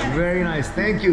Very nice. Thank you.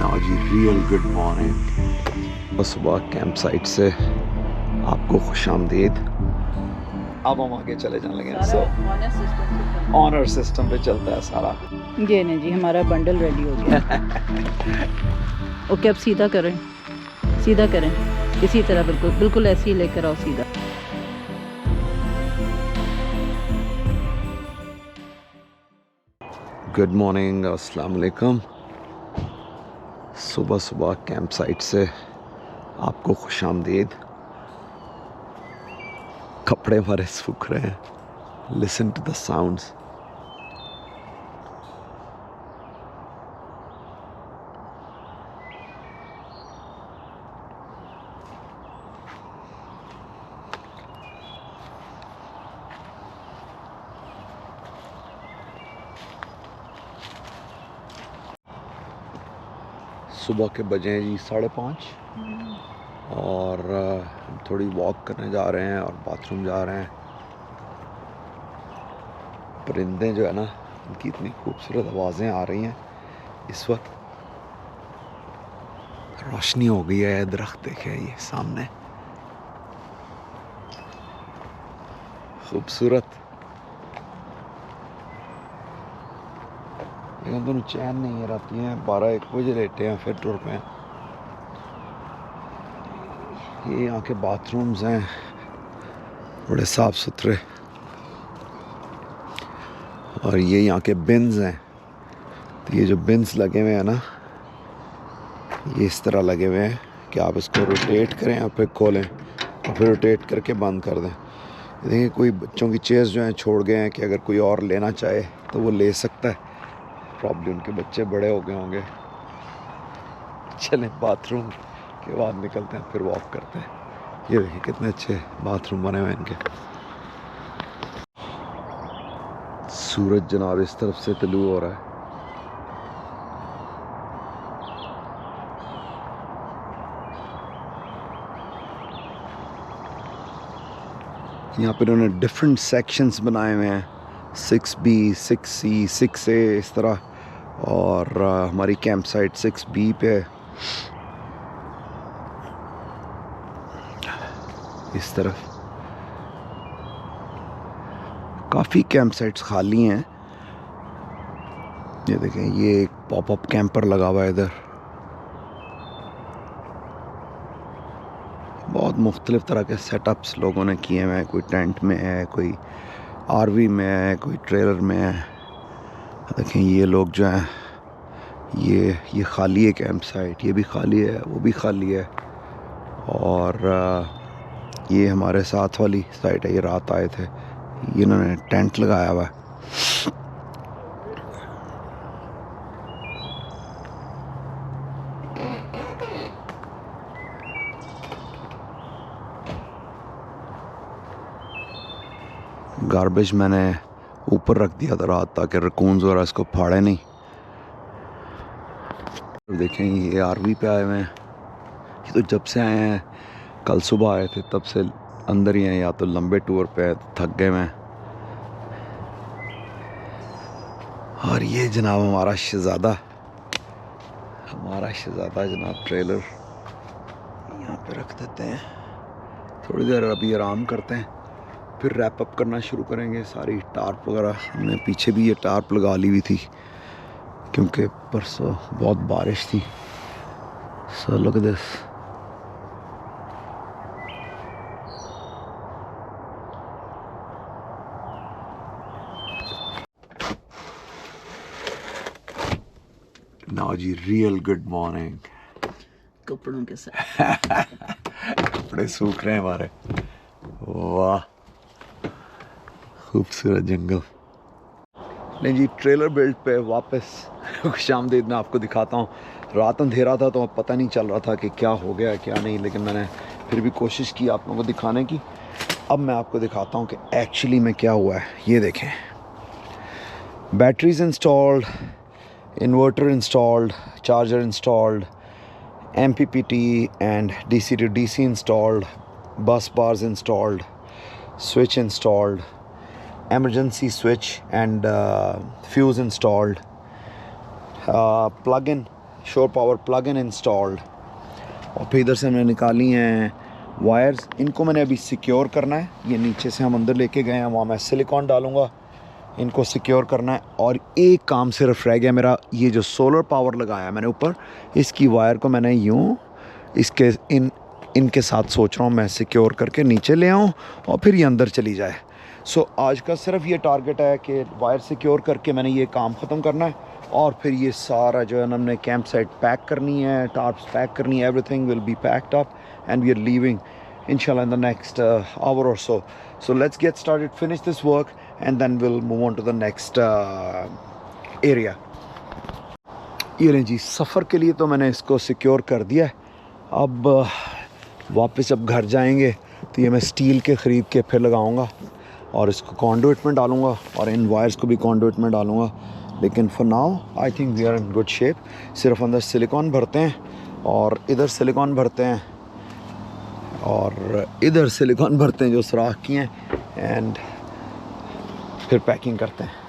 Now जी real good morning. सुबह campsite से आपको खुशामदीद। अब हम आगे चले जाने लगे। सो ऑनर सिस्टम पे चलता है सारा। ये नहीं जी, हमारा बंडल रेडी हो गया। ओके, अब सीधा करें, सीधा करें, इसी तरह बिल्कुल बिल्कुल ऐसे ही लेकर आओ सीधा। गुड मॉर्निंग, अस्सलाम वालेकुम। सुबह सुबह कैंप साइट से आपको खुशामदीद। कपड़े हमारे सूख रहे हैं। Listen to the sounds. सुबह के बजे हैं जी 5:30 और हम थोड़ी वॉक करने जा रहे हैं और बाथरूम जा रहे हैं। परिंदे जो है ना, उनकी इतनी खूबसूरत आवाज़ें आ रही हैं इस वक्त। रोशनी हो गई है, दरख्त देखे ये सामने खूबसूरत। लेकिन दोनों चैन नहीं रहती हैं। 12-1 बजे लेटे हैं, फिर टूर पे हैं। ये यहाँ के बाथरूम्स हैं बड़े साफ़ सुथरे, और ये यहाँ के बिन्स हैं। तो ये जो बिन्स लगे हुए हैं ना, ये इस तरह लगे हुए हैं कि आप इसको रोटेट करें और फिर खोलें और फिर रोटेट करके बंद कर दें। देखिए, कोई बच्चों की चेयर्स जो हैं छोड़ गए हैं कि अगर कोई और लेना चाहे तो वो ले सकता है। प्रॉब्लम उनके बच्चे बड़े हो गए होंगे। चलें, बाथरूम के बाद निकलते हैं, फिर वॉक करते हैं। ये देखिए कितने अच्छे बाथरूम बने हुए हैं इनके। सूरज जनाब इस तरफ से तलू हो रहा है। यहाँ पे उन्होंने डिफरेंट सेक्शंस बनाए हुए हैं, 6B, 6C, 6A इस तरह। और हमारी कैंप साइट 6B पे है इस तरफ। काफ़ी कैंप साइट्स खाली हैं। ये देखें, ये एक पॉपअप कैंपर लगा हुआ है इधर। बहुत मुख्तलिफ़ तरह के सेटअप्स लोगों ने किए हुए हैं। कोई टेंट में है, कोई आरवी में है, कोई ट्रेलर में है। देखें, ये लोग जो हैं, ये खाली है कैंप साइट, ये भी खाली है, वो भी खाली है। और ये हमारे साथ वाली साइट है, ये रात आए थे, ये इन्होंने टेंट लगाया हुआ है। गार्बेज मैंने ऊपर रख दिया था रात, ताकि रकून्स वगैरह इसको फाड़े नहीं। देखें, ये आरवी पे आए हुए हैं। ये तो जब से आए हैं, कल सुबह आए थे, तब से अंदर ही हैं। या तो लंबे टूर पे थक गए हैं। और ये जनाब हमारा शहज़ादा जनाब ट्रेलर यहाँ पे रख देते हैं। थोड़ी देर अभी आराम करते हैं, फिर रैप अप करना शुरू करेंगे। सारी टार्प वगैरह हमने पीछे भी ये टार्प लगा ली हुई थी, क्योंकि परसों बहुत बारिश थी। So look at this. Now जी रियल गुड मॉर्निंग। कपड़ों के साथ कपड़े सूख रहे हैं हमारे। वाह, खूबसूरत जंगल। नहीं जी, ट्रेलर बिल्ड पे वापस खुशामदीद। मैं आपको दिखाता हूँ। रात अंधेरा था तो पता नहीं चल रहा था कि क्या हो गया क्या नहीं, लेकिन मैंने फिर भी कोशिश की आप लोगों को दिखाने की। अब मैं आपको दिखाता हूँ कि एक्चुअली में क्या हुआ है। ये देखें, batteries installed, inverter installed, charger installed, MPPT and DC to DC installed, bus bars installed, switch installed, emergency switch and fuse installed, plug-in shore power plug-in installed. और फिर इधर से हमने निकाली हैं वायर्स, इनको मैंने अभी सिक्योर करना है। ये नीचे से हम अंदर लेके गए हैं, वहाँ मैं सिलिकॉन डालूँगा, इनको सिक्योर करना है। और एक काम सिर्फ रह गया मेरा, ये जो सोलर पावर लगाया है मैंने ऊपर, इसकी वायर को मैंने यूँ इसके इनके साथ सोच रहा हूँ मैं सिक्योर करके नीचे ले आऊँ और फिर ये अंदर चली जाए। सो आज का सिर्फ ये टारगेट है कि वायर सिक्योर करके मैंने ये काम ख़त्म करना है और फिर ये सारा जो है हमने कैंप साइट पैक करनी है, टार्प्स पैक करनी है, everything will be packed up and we are leaving इंशाल्लाह in the next hour or so. So let's get started, finish this work and then will move on to the next area. ये लें जी, सफ़र के लिए तो मैंने इसको secure कर दिया है। अब वापस जब घर जाएंगे तो ये मैं स्टील के ख़रीद के फिर लगाऊंगा और इसको कॉन्डुइट में डालूंगा और इन वायर्स को भी कॉन्डुइट में डालूंगा। लेकिन for now I think we are in good shape. सिर्फ अंदर सिलिकॉन भरते हैं और इधर सिलिकॉन भरते हैं और इधर सिलिकॉन भरते हैं जो सुराख किए हैं, एंड फिर पैकिंग करते हैं।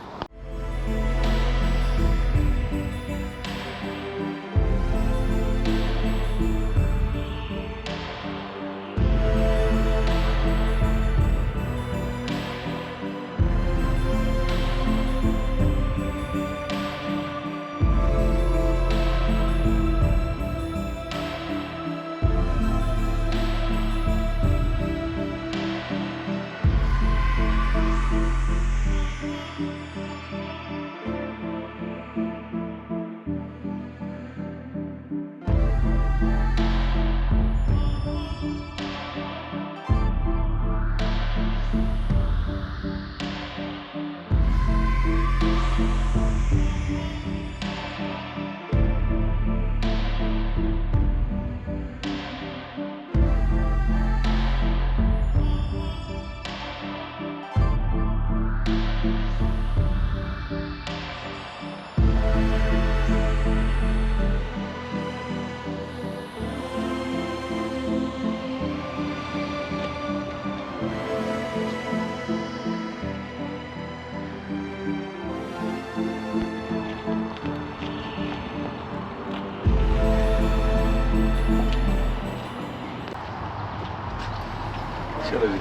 चलो जी,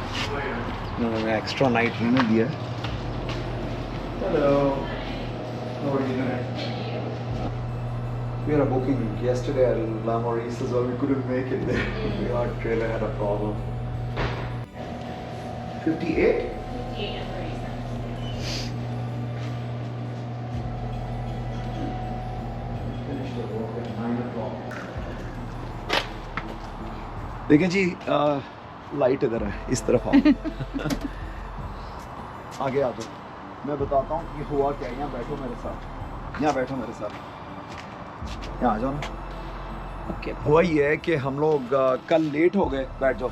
उन्होंने एक्स्ट्रा नाइट लेने दिया। Hello, how are you doing? We had a booking yesterday at La Maurice as well. We couldn't make it there. Our trailer had a problem. 58? Finished the walk at 9 o'clock. देखें जी, light इधर है, इस तरफ आओ। आगे आ जाओ, मैं बताता हूँ कि हुआ क्या है। यहाँ बैठो मेरे साथ, यहाँ बैठो मेरे साथ, यहाँ आ जाओ ना। ओके, हुआ ये है कि हम लोग कल लेट हो गए, बैठ जाओ,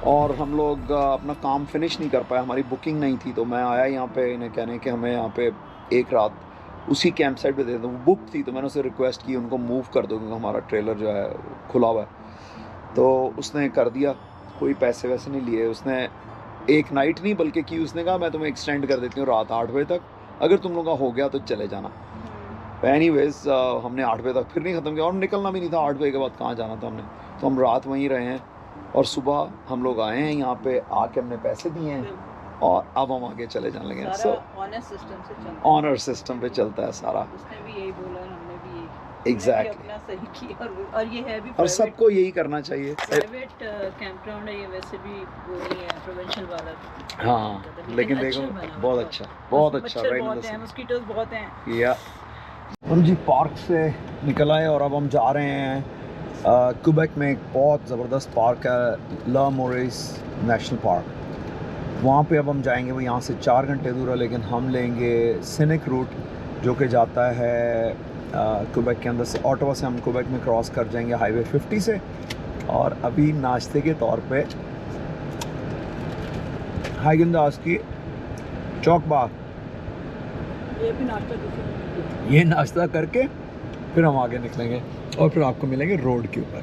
और हम लोग अपना काम फिनिश नहीं कर पाए, हमारी बुकिंग नहीं थी। तो मैं आया यहाँ पे इन्हें कहने कि हमें यहाँ पे एक रात उसी कैंप साइट पे दे दो। वो बुक थी तो मैंने उसे रिक्वेस्ट की उनको मूव कर दो क्योंकि हमारा ट्रेलर जो है खुला हुआ है। तो उसने कर दिया, कोई पैसे वैसे नहीं लिए उसने। एक नाइट नहीं बल्कि कि उसने कहा मैं तुम्हें एक्सटेंड कर देती हूँ रात 8 बजे तक, अगर तुम लोगों का हो गया तो चले जाना। एनीवेज हमने 8 बजे तक फिर नहीं ख़त्म किया और निकलना भी नहीं था। 8 बजे के बाद कहाँ जाना था हमने, तो हम रात वहीं रहे हैं और सुबह हम लोग आए हैं यहाँ पे, आके हमने पैसे दिए हैं और अब हम आगे चले जाने लगे। सो ऑनर सिस्टम पे चलता है सारा। उसने भी यही बोला, हमने भी यही एग्जैक्टली सही किया। और ये है भी और सबको यही करना चाहिए। प्राइवेट कैंप ग्राउंड है ये, वैसे भी वो नहीं है प्रोविंशियल वाला। हाँ लेकिन देखो बहुत अच्छा, बहुत अच्छा। बहुत हैं, मस्कीटोज बहुत हैं। या हम जी पार्क से निकल आए और अब हम जा रहे हैं क्वेबेक में एक बहुत ज़बरदस्त पार्क है, ला मोरिस नेशनल पार्क। वहाँ पे अब हम जाएंगे। वो यहाँ से 4 घंटे दूर है, लेकिन हम लेंगे सिनिक रूट जो कि जाता है क्वेबेक के अंदर से। ऑटोवा से हम क्वेबेक में क्रॉस कर जाएंगे हाईवे 50 से। और अभी नाश्ते के तौर पे हाइगेंदास की चौक बाग ये नाश्ता करके फिर हम आगे निकलेंगे और फिर आपको मिलेंगे रोड के ऊपर।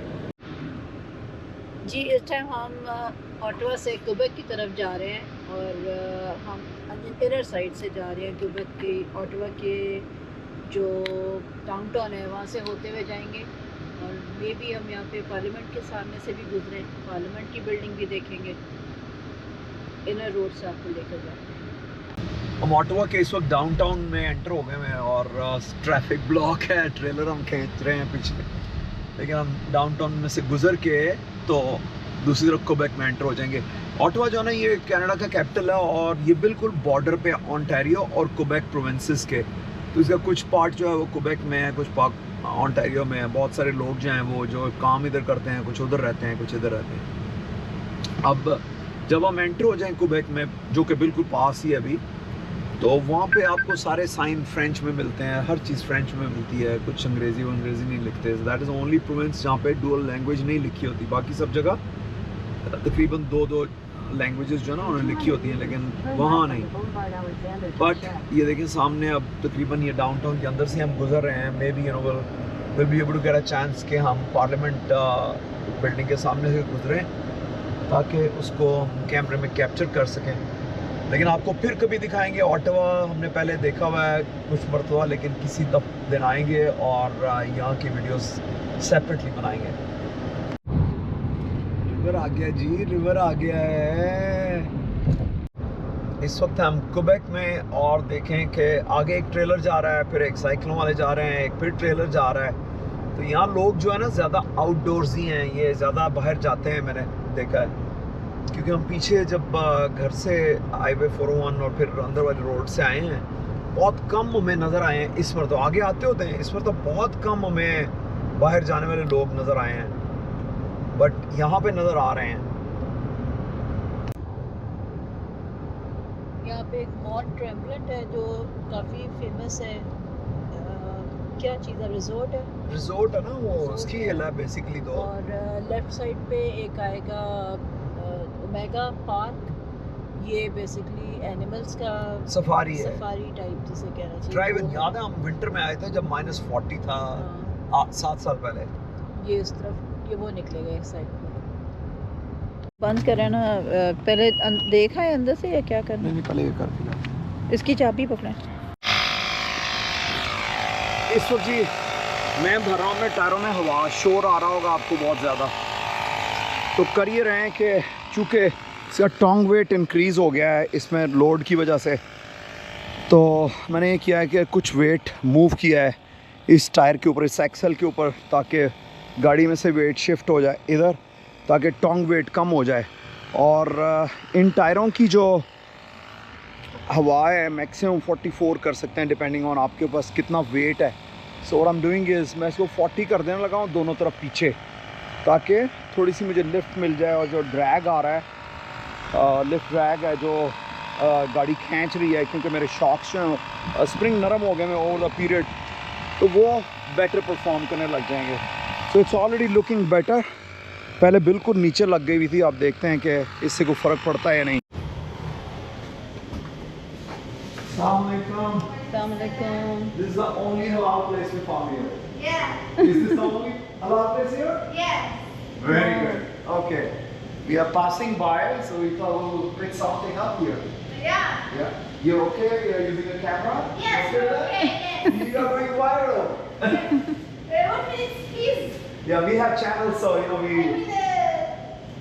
जी इस टाइम हम ऑटवा से क्यूबेक की तरफ जा रहे हैं और हम इनर साइड से जा रहे हैं क्यूबेक की। ऑटवा के जो डाउनटाउन है वहाँ से होते हुए जाएंगे और मे भी हम यहाँ पे पार्लियामेंट के सामने से भी गुजरे, पार्लियामेंट की बिल्डिंग भी देखेंगे। इनर रोड से आपको लेकर जाते हैं। हम ऑटवा के इस वक्त डाउनटाउन में एंटर हो गए हैं और ट्रैफिक ब्लॉक है, ट्रेलर हम खींच रहे हैं पीछे, लेकिन हम डाउनटाउन में से गुजर के तो दूसरी तरफ क्यूबेक में एंटर हो जाएंगे। ऑटवा जो है ना ये कनाडा का कैपिटल है और ये बिल्कुल बॉर्डर पे ओंटारियो और क्यूबेक प्रोविंसेस के, तो इसका कुछ पार्ट जो है वो क्यूबेक में है, कुछ पार्ट ओंटारियो में है। बहुत सारे लोग जो हैं वो जो काम इधर करते हैं, कुछ उधर रहते हैं, कुछ इधर रहते हैं। अब जब हम एंटर हो जाएं क्यूबेक में, जो कि बिल्कुल पास ही है अभी, तो वहाँ पे आपको सारे साइन फ्रेंच में मिलते हैं, हर चीज़ फ्रेंच में मिलती है, कुछ अंग्रेज़ी नहीं लिखते। दैट इज़ ओनली प्रोविंस जहाँ पे डुअल लैंग्वेज नहीं लिखी होती। बाकी सब जगह तकरीबन दो लैंग्वेजेस जो है ना उन्होंने लिखी होती हैं, लेकिन वहाँ नहीं। बट ये देखें सामने, अब तकरीबन ये डाउनटाउन के अंदर से हम गुजर रहे हैं। Maybe will be able to get a chance कि हम पार्लियामेंट बिल्डिंग के सामने से गुजरें ताकि उसको कैमरे में कैप्चर कर सकें। लेकिन आपको फिर कभी दिखाएंगे। ऑटवा हमने पहले देखा हुआ है कुछ मरतबा, लेकिन किसी दिन आएंगे और यहाँ की वीडियोस सेपरेटली बनाएंगे। रिवर आ गया जी, रिवर आ गया है। इस वक्त हम क्यूबेक में और देखें कि आगे एक ट्रेलर जा रहा है, फिर एक साइकिलों वाले जा रहे हैं, एक फिर ट्रेलर जा रहा है। तो यहाँ लोग जो है ना ज़्यादा आउटडोर्स ही हैं, ये ज़्यादा बाहर जाते हैं, मैंने देखा है। क्योंकि हम पीछे जब घर से हाईवे 401 और फिर अंदर वाली रोड से आए हैं, बहुत कम हमें नज़र आए हैं। इस पर तो आगे आते होते हैं, इस पर तो बहुत कम हमें बाहर जाने वाले लोग नज़र आए हैं, बट यहाँ पे नज़र आ रहे हैं। यहाँ पे एक मॉन्ट ट्रेम्बलेट है जो काफ़ी फेमस है। क्या चीज़ है, रिजोर्ट है, रिजोर्ट है ना वो, उसकी हिल है बेसिकली। तो और लेफ्ट साइड पे एक आएगा ओमेगा पार्क। ये बेसिकली एनिमल्स का सफारी है, सफारी टाइप जिसे कहना चाहिए। ड्राइव इन। याद है हम विंटर में आए थे जब -40 था, 7 साल पहले। ये इस तरफ ये वो निकलेगा एक साइड पे। बंद करें ना, पहले देखा है अंदर से या क्या करना? नहीं पहले ये कर दिया। इसकी चाबी पकड़ें। इस वक्त जी मैं भर रहा हूँ अपने टायरों में हवा, शोर आ रहा होगा आपको बहुत ज़्यादा। तो कर ये रहे हैं कि चूँकि इसका टोंग वेट इंक्रीज़ हो गया है इसमें लोड की वजह से, तो मैंने ये किया है कि कुछ वेट मूव किया है इस टायर के ऊपर, इस एक्सल के ऊपर, ताकि गाड़ी में से वेट शिफ्ट हो जाए इधर, ताकि टोंग वेट कम हो जाए। और इन टायरों की जो हवा है मैक्सिमम 44 कर सकते हैं, डिपेंडिंग ऑन आपके पास कितना वेट है। So what I am doing is मैं इसको 40 कर देने लगा हूँ दोनों तरफ पीछे, ताकि थोड़ी सी मुझे लिफ्ट मिल जाए। और जो ड्रैग आ रहा है, लिफ्ट ड्रैग है जो गाड़ी खींच रही है, क्योंकि मेरे शॉक्स जो हैं स्प्रिंग नरम हो गए हैं ओवर द पीरियड, तो वो बेटर परफॉर्म करने लग जाएंगे। So it's already looking better. पहले बिल्कुल नीचे लग गई हुई थी, आप देखते हैं कि इससे कोई फ़र्क पड़ता है या नहीं। अस्सलामुअलैकुम। This is the only halal place we found here. Yeah. Is this the only halal place here? Yes. Very good. Okay. We are passing by, so we thought we'll pick something up here. Yeah. Yeah. You're okay? You're using a camera? Yes. You okay with that? Okay. You are going viral. What is please? Yeah, we have channels, so you know I we. mean,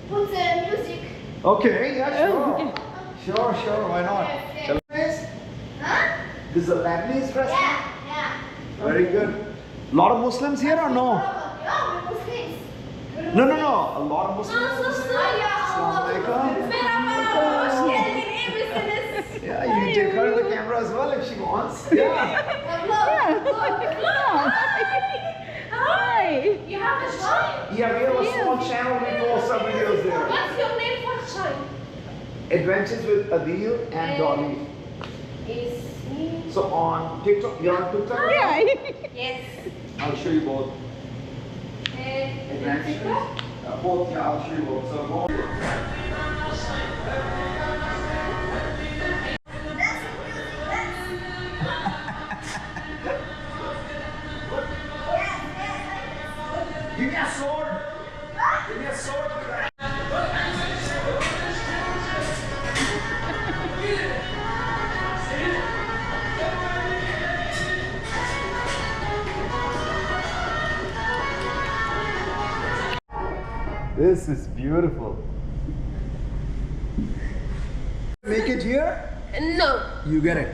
put music. Okay. Yeah. Sure. Sure. Why not? Yeah. Shall we? Huh? This is a Lebanese restaurant. Yeah. Yeah. Very good. Lot of Muslims here or no? No, we're Muslims. No. A lot of Muslims. Assalamualaikum. Yeah, you can take her the camera as well if she wants. Yeah. Hi. You have a shine? Yeah, we have a small channel. We post some videos there. What's your name for the shine? Adventures with Adil and Dolly. Is me. So on TikTok, you're on TikTok? Yes. I'll show you both. Adventures. Both, yeah, I'll show you both. So go. Give me a sword. Give me a sword. This is beautiful. Make it here? No. You get it.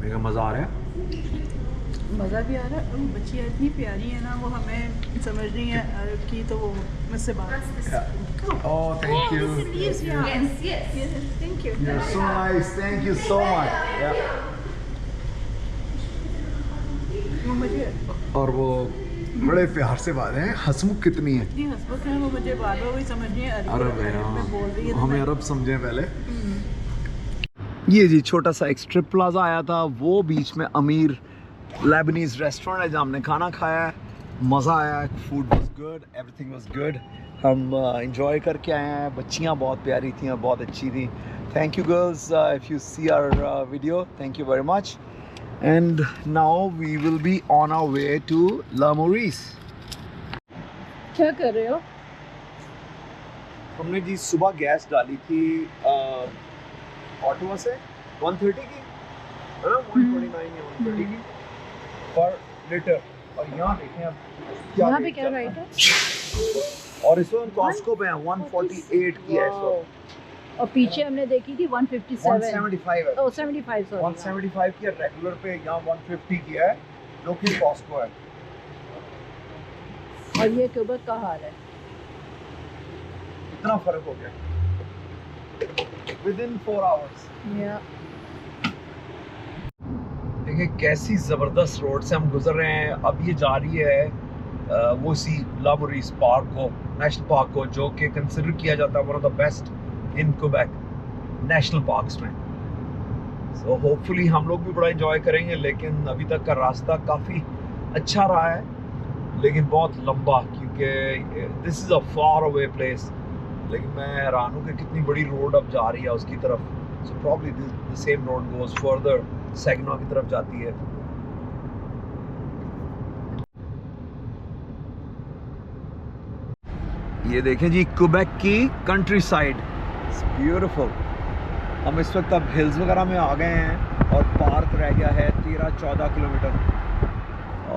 मेरा मजा आ रहा है. मज़ा भी आ रहा है. बच्चियाँ इतनी प्यारी है ना, वो हमें समझ नहीं है अरब की, तो वो मुझसे बात. Oh, thank you. Yes, yes. Thank you. You're so nice. Thank you so much. Yeah. वो मुझे और वो बड़े प्यार से बात है. हंसमुख कितनी है. इतनी हंसमुख है, वो मुझे बार बार वही समझ नहीं है अरब है. में बोल रही है. हमें अरब समझे पहले. ये जी छोटा सा एक स्ट्रिप प्लाजा आया था, वो बीच में अमीर लेबनीज रेस्टोरेंट है जहाँ हमने खाना खाया है. मज़ा आया. Food was good, everything was good. हम इंजॉय करके आए हैं. बच्चियाँ बहुत प्यारी थी, बहुत अच्छी थी. Thank you girls, if you see our video, thank you very much. And now we will be on our way to La Morris. क्या कर रहे हो? हमने जी सुबह गैस डाली थी ऑटोवा से 130 की, है ना, 129 या 130 की पर लीटर. और यहाँ देखें अब यहाँ पे क्या राइट है? और इस वक्त कॉस्को पे है 148 की है इस वक्त. और पीछे हमने देखी थी 157. 175 है. ओह 75 सॉरी. 175 की है रेगुलर पे, यहाँ 150 की है जो कि कॉस्को है. और ये क्यूबेक का हाल है. इतना फर्क हो गया within 4 hours. देखिए कैसी ज़बरदस्त रोड से हम गुजर रहे हैं. अब ये जा रही है वो सी ला मोरिस पार्क को, नेशनल पार्क को, जो कि कंसिडर किया जाता है one of the best in Quebec national parks में. सो होपफुली हम लोग भी बड़ा एंजॉय करेंगे. लेकिन अभी तक का रास्ता काफ़ी अच्छा रहा है, लेकिन बहुत लंबा, क्योंकि this is a far away place. लेकिन मैं हैरान हूँ कि कितनी बड़ी रोड अब जा रही है उसकी तरफ. So probably the same road goes further, Saguenay की तरफ जाती है. ये देखें जी क्वेबेक की कंट्री साइड, इट्स ब्यूटीफुल. हम इस वक्त अब हिल्स वगैरह में आ गए हैं और पार्क रह गया है 13-14 किलोमीटर.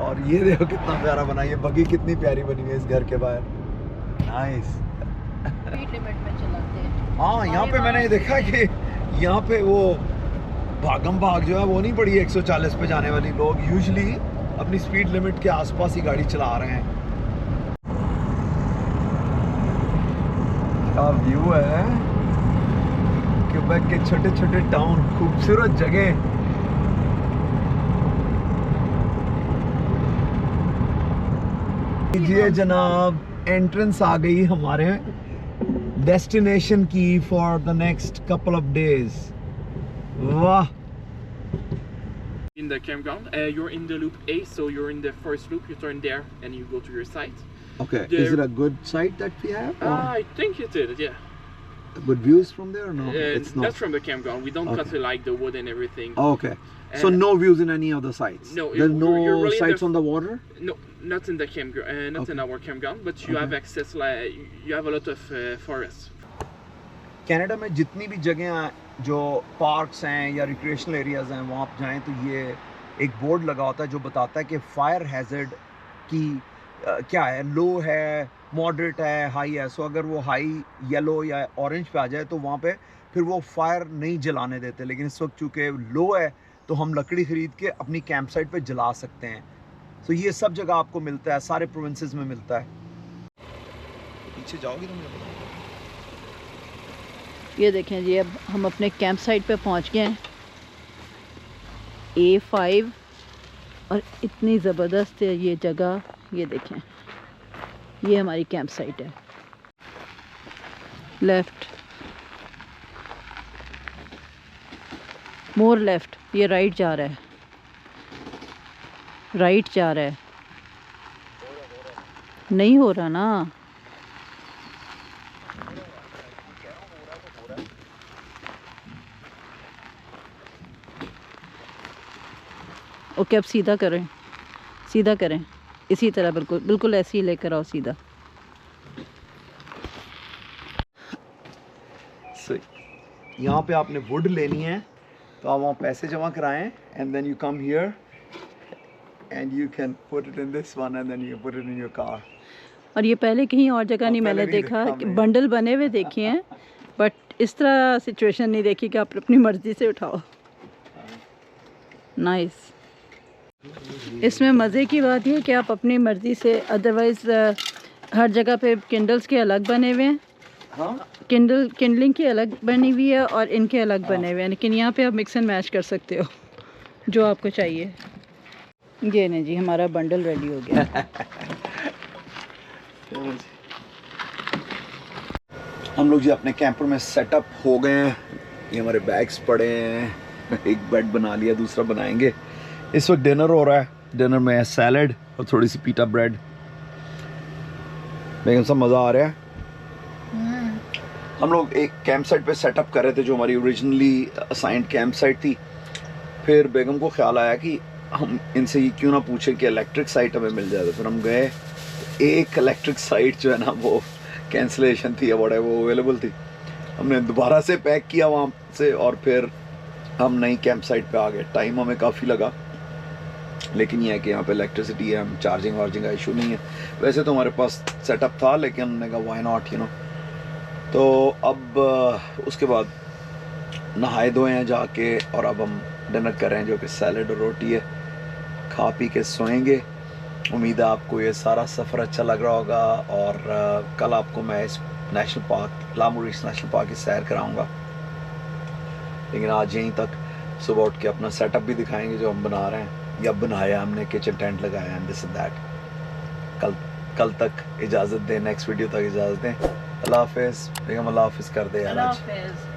और ये देखो कितना प्यारा बना, ये बगी कितनी प्यारी बनी हुई है इस घर के बाहर. नाइस. स्पीड लिमिट में चलाते हैं. हाँ, यहाँ पे मैंने देखा कि यहाँ पे वो भागम भाग जो है वो नहीं पड़ी 140 पे जाने वाली. लोग यूजुअली अपनी स्पीड लिमिट के आसपास ही गाड़ी चला रहे हैं. क्या व्यू है क्वेबेक के छोटे छोटे टाउन, खूबसूरत जगह. लीजिए जनाब, एंट्रेंस आ गई हमारे डेस्टिनेशन की for the next couple of days. वाह. In the campground, you're in the loop A, so you're in the first loop, you turn there and you go to your site. Okay, The- is it a good site that we have? Or I think it is, yeah. good views from there or no? It's Not not. from the campground, we don't cut Okay. like the wood and everything. Okay. So And- no views in any of the sites? No, There's no you're really in sites the- on the water? No, not in the campground, not in Okay. our campground, but you have access, like, you have a lot of forests. Canada में जितनी भी जगह हैं जो parks हैं या recreational areas हैं, वहाँ आप जाएं तो ये एक बोर्ड लगा होता है जो बताता है कि फायर हैजर्ड की क्या है, लो है, मॉडरेट है, हाई है. सो अगर वो हाई येलो या ऑरेंज पे आ जाए तो वहाँ पे फिर वो फायर नहीं जलाने देते. लेकिन इस वक्त चूँकि लो है तो हम लकड़ी ख़रीद के अपनी कैंप साइट पर जला सकते हैं. सो ये सब जगह आपको मिलता है, सारे प्रोविंसेस में मिलता है. पीछे जाओगी तुम? ये देखें जी, अब हम अपने कैंप साइट पे पहुंच गए हैं. A5 और इतनी ज़बरदस्त है ये जगह. ये देखें, ये हमारी कैंप साइट है. लेफ़्ट, मोर लेफ़्ट. ये राइट जा रहा है, राइट जा रहा है. नहीं हो रहा ना. ओके, अब सीधा करें, सीधा करें, इसी तरह बिल्कुल बिल्कुल ऐसे ही लेकर आओ सीधा. सही. यहाँ पे आपने वुड लेनी है तो आप वहाँ पैसे जमा कराएं and then you come here and you can put it in this one and then you put it in your car. और ये पहले कहीं और जगह नहीं मैंने देखा, बंडल बने हुए देखे हैं बट इस तरह सिचुएशन नहीं देखी कि आप अपनी मर्ज़ी से उठाओ। नाइस। इसमें मज़े की बात ये कि आप अपनी मर्ज़ी से, अदरवाइज़ हर जगह पे किंडल्स के अलग बने हुए हैं, हाँ किंडलिंग की अलग बनी हुई है और इनके अलग बने हुए हैं, लेकिन यहाँ पे आप मिक्स एंड मैच कर सकते हो जो आपको चाहिए। ये नहीं जी, हमारा बंडल रेडी हो गया। हम लोग जी अपने कैंपर में सेटअप हो गए हैं। ये हमारे बैग्स पड़े हैं, एक बेड बना लिया, दूसरा बनाएंगे। इस वक्त डिनर हो रहा है। डिनर में सैलड और थोड़ी सी पीटा ब्रेड। लेकिन सब मज़ा आ रहा है। हम लोग एक कैंप साइट पे सेटअप कर रहे थे जो हमारी ओरिजिनली असाइंड कैंप साइट थी। फिर बेगम को ख्याल आया कि हम इनसे ये क्यों ना पूछे कि इलेक्ट्रिक साइट हमें मिल जाए। तो फिर हम गए, एक इलेक्ट्रिक साइट जो है ना वो कैंसिलेशन थी, वो अवेलेबल थी। हमने दोबारा से पैक किया वहाँ से और फिर हम नई कैंप साइट पे आ गए। टाइम हमें काफ़ी लगा, लेकिन ये है कि यहाँ पे इलेक्ट्रिसिटी है, हम चार्जिंग वार्जिंग का इशू नहीं है। वैसे तो हमारे पास सेटअप था, लेकिन हमने कहा व्हाई नॉट, यू नो। तो अब उसके बाद नहाए धोए हैं जाके और अब हम डिनर कर रहे हैं जो कि सैलड और रोटी है। खा पी के सोएंगे। उम्मीद है आपको ये सारा सफ़र अच्छा लग रहा होगा और कल आपको मैं इस नेशनल पार्क, लामोरिस नेशनल पार्क की सैर कराऊंगा। लेकिन आज यहीं तक, सुबह उठ के अपना सेटअप भी दिखाएंगे जो हम बना रहे हैं या बनाया हमने, किचन टेंट लगाया एंड दिस एंड दैट। कल तक इजाज़त दें, नेक्स्ट वीडियो तक इजाज़त दें। अल्लाह हाफ़िज़। बेगम अल्लाह हाफ़िज़ कर दे यार आज।